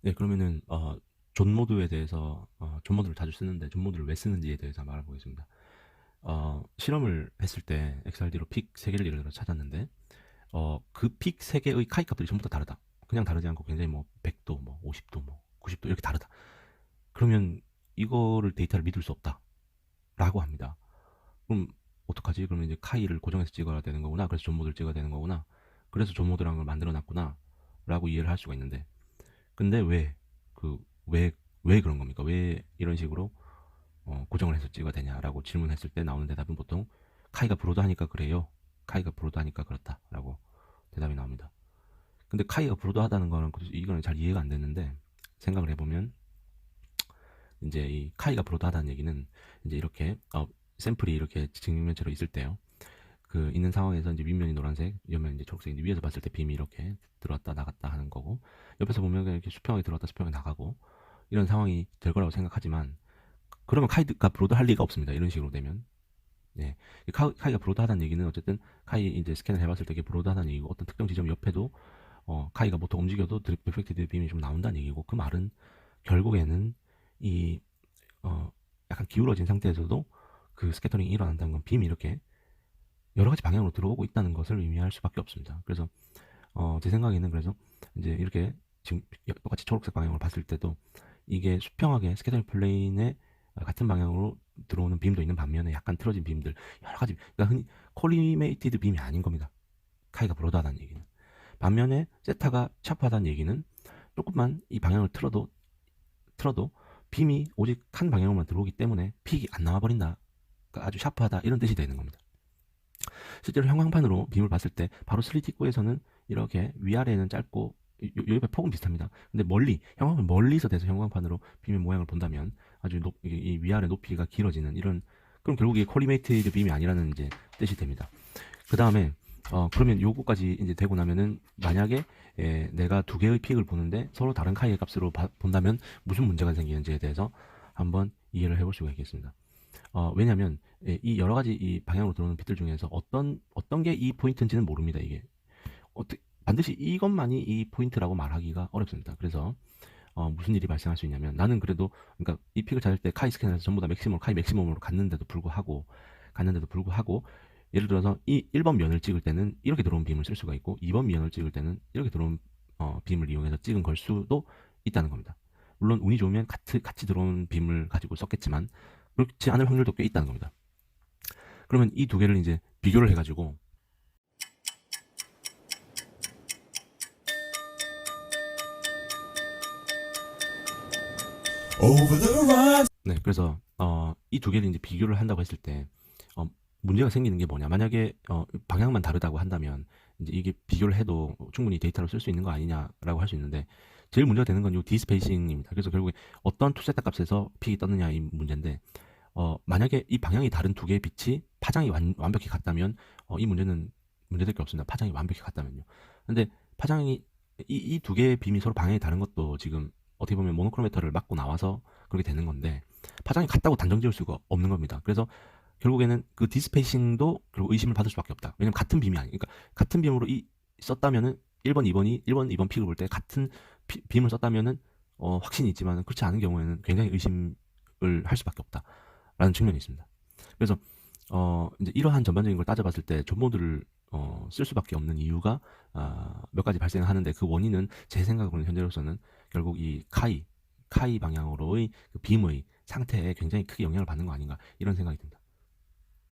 네, 그러면은 존 모드에 대해서 존 모드를 자주 쓰는데 존 모드를 왜 쓰는지에 대해서 말해보겠습니다. 실험을 했을 때 XRD로 픽 3개를 예를 들어 찾았는데 그 픽 3개의 카이 값들이 전부 다 다르다. 그냥 다르지 않고 굉장히 뭐 100도, 뭐 50도, 뭐 90도 이렇게 다르다. 그러면 이거를 데이터를 믿을 수 없다라고 합니다. 그럼 어떡하지? 그러면 이제 카이를 고정해서 찍어야 되는 거구나. 그래서 존 모드를 찍어야 되는 거구나. 그래서 존 모드라는 걸 만들어 놨구나라고 이해를 할 수가 있는데, 근데 그, 왜, 왜 그런 겁니까? 왜 이런 식으로 고정을 해서 찍어야 되냐라고 질문했을 때 나오는 대답은 보통 카이가 브로드하니까 그래요. 카이가 브로드하니까 그렇다라고 대답이 나옵니다. 근데 카이가 브로드하다는 거는 이거는 잘 이해가 안 되는데, 생각을 해보면 이제 이 카이가 브로드하다는 얘기는 이제 이렇게 샘플이 이렇게 직면체로 있을 때요. 그 있는 상황에서 이제 윗면이 노란색, 옆면 이제 초록색, 이제 위에서 봤을 때 빔이 이렇게 들어왔다 나갔다 하는 거고, 옆에서 보면 그냥 이렇게 수평하게 들어왔다 수평하게 나가고 이런 상황이 될 거라고 생각하지만, 그러면 카이가 브로드 할 리가 없습니다. 이런 식으로 되면. 예. 카이가 브로드 하다는 얘기는 어쨌든 카이 이제 스캔을 해봤을 때 이게 브로드 하다는 얘기고, 어떤 특정 지점 옆에도 카이가 보통 움직여도 리플렉티드 빔이 좀 나온다는 얘기고, 그 말은 결국에는 이 약간 기울어진 상태에서도 그 스캐터링이 일어난다는 건 빔이 이렇게 여러 가지 방향으로 들어오고 있다는 것을 의미할 수밖에 없습니다. 그래서 제 생각에는, 그래서 이제 이렇게 지금 똑같이 초록색 방향으로 봤을 때도 이게 수평하게 스캐터링 플레인에 같은 방향으로 들어오는 빔도 있는 반면에 약간 틀어진 빔들, 여러 가지, 그러니까 흔히 콜리메이티드 빔이 아닌 겁니다. 카이가 브로드하다는 얘기는. 반면에 세타가 샤프하다는 얘기는 조금만 이 방향을 틀어도 빔이 오직 한 방향으로만 들어오기 때문에 픽이 안 나와버린다. 그러니까 아주 샤프하다, 이런 뜻이 되는 겁니다. 실제로 형광판으로 빔을 봤을 때 바로 3D구에서는 이렇게 위아래는 짧고 옆에 폭은 비슷합니다. 근데 형광판 멀리서 돼서 형광판으로 빔의 모양을 본다면 아주 이 위아래 높이가 길어지는 이런, 그럼 결국 이게 콜리메이티드 빔이 아니라는 이제 뜻이 됩니다. 그 다음에 그러면 요거까지 이제 되고 나면은, 만약에 내가 두 개의 픽을 보는데 서로 다른 카이의 값으로 본다면 무슨 문제가 생기는지에 대해서 한번 이해를 해볼 수가 있겠습니다. 왜냐면 이 여러 가지 이 방향으로 들어오는 빛들 중에서 어떤 게 이 포인트인지는 모릅니다. 이게 반드시 이것만이 이 포인트라고 말하기가 어렵습니다. 그래서 무슨 일이 발생할 수 있냐면, 나는 그래도, 그러니까 이 픽을 찾을 때 카이 스캐너에서 전부 다 카이 맥시멈으로 갔는데도 불구하고 예를 들어서 이 1번 면을 찍을 때는 이렇게 들어온 빔을 쓸 수가 있고, 2번 면을 찍을 때는 이렇게 들어온 빔을 이용해서 찍은 걸 수도 있다는 겁니다. 물론 운이 좋으면 같이 들어온 빔을 가지고 썼겠지만 그렇지 않을 확률도 꽤 있다는 겁니다. 그러면 이 두 개를 이제 비교를 해가지고, 네, 그래서 이 두 개를 이제 비교를 한다고 했을 때 어, 문제가 생기는 게 뭐냐? 만약에 방향만 다르다고 한다면 이제 이게 비교를 해도 충분히 데이터로 쓸 수 있는 거 아니냐라고 할 수 있는데, 제일 문제가 되는 건 이 디스페이싱입니다. 그래서 결국에 어떤 투 세타 값에서 픽이 떴느냐 이 문제인데, 만약에 이 방향이 다른 두 개의 빛이 파장이 완벽히 같다면 이 문제는 문제될 게 없습니다. 파장이 완벽히 같다면요. 근데 파장이 이 두 개의 빔이 서로 방향이 다른 것도 지금 어떻게 보면 모노크로메터를 맞고 나와서 그렇게 되는 건데, 파장이 같다고 단정 지을 수가 없는 겁니다. 그래서 결국에는 그 디스페이싱도 결국 의심을 받을 수밖에 없다. 왜냐면 같은 빔이 아니니까. 같은 빔으로 썼다면은 1번, 2번이 1번, 2번 픽을 볼 때 같은 빔을 썼다면은 확신이 있지만, 그렇지 않은 경우에는 굉장히 의심을 할 수밖에 없다라는 측면이 있습니다. 그래서 이제 이러한 전반적인 걸 따져봤을 때 존 모드를 쓸 수밖에 없는 이유가 몇 가지 발생하는데, 그 원인은 제 생각으로는 현재로서는 결국 이 카이 방향으로의 그 빔의 상태에 굉장히 크게 영향을 받는 거 아닌가, 이런 생각이 듭니다.